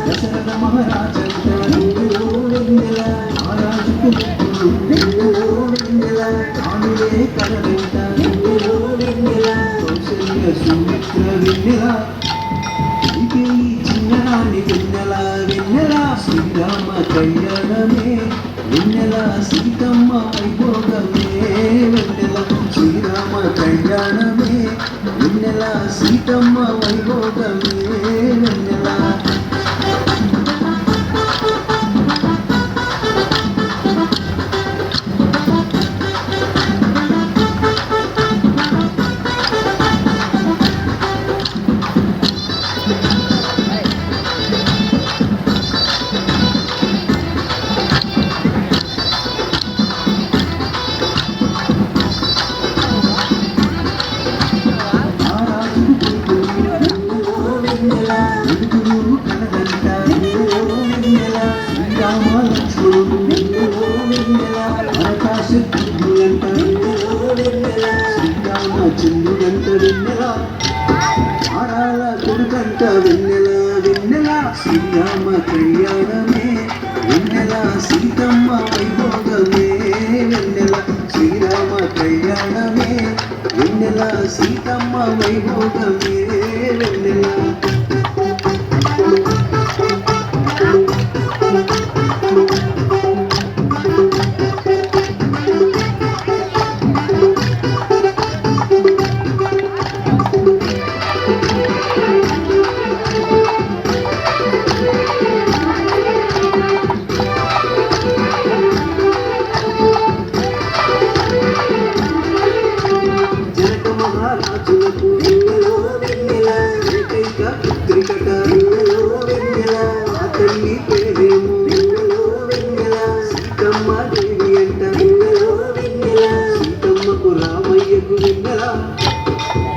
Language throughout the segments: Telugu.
దశరథ మహారాజంట మహారాజుకు ఆమెలే కలవెంట కౌశల్య సుమిత్ర వెన్నెల ఇదే ఈ చిన్ననాని వెన్నెల వెన్నెల శ్రీరామ కళ్యాణమే వెన్నెల సీతమ్మ వైభోగమే వెన్నెల శ్రీరామ కళ్యాణమే వెన్నెల సీతమ్మ వైభోగమే వెన్నెల చంద్రుడంట వెన్నెల ఆరాల కొడుకంట వెన్నెల వెన్నెల శ్రీరామ కళ్యాణమే వెన్నెల సీతమ్మ వైభోగమే వెన్నెల శ్రీరామ కళ్యాణమే వెన్నెల సీతమ్మ వైభోగమే వెన్నెల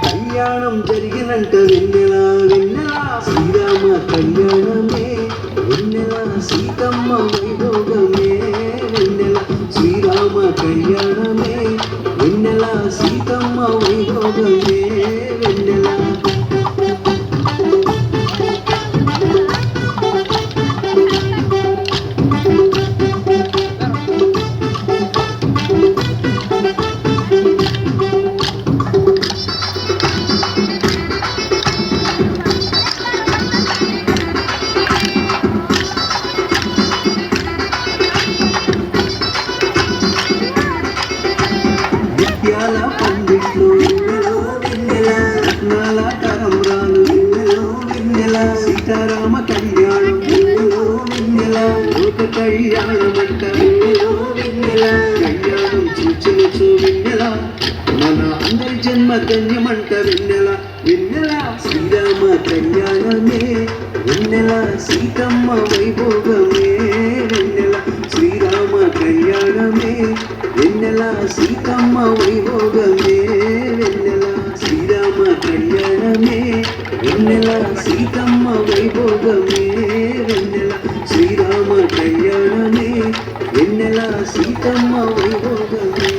కళ్యాణం జరిగినంట వెన్నెల వెన్నెల శ్రీరామ కళ్యాణమే వెన్నెల సీతమ్మ వైభోగమే వెన్నెల శ్రీరామ కళ్యాణమే వెన్నెల సీతమ్మ వైభోగమే వెన్నెల ముత్యాల పందిట్లో రత్నాల తరంరాలు వెన్నెల సీతారామ కళ్యాణం వెన్నెల లోక కళ్యాణమంట వెన్నెల కళ్యాణం చూచవచ్చు వెన్నెల మన అందరి జన్మ ధన్యమంట వెన్నెల వెన్నెల శ్రీరామ కళ్యాణమే వెన్నెల సీతమ్మ వైభోగమే వెన్నెల శ్రీరామ కళ్యాణమే వెన్నెల సీతమ్మ వైభోగమే వెన్నెల శ్రీరామ కళ్యాణమే వెన్నెల సీతమ్మ వైభోగమే వెన్నెల శ్రీరామ కళ్యాణమే వెన్నెల సీతమ్మ వైభోగమే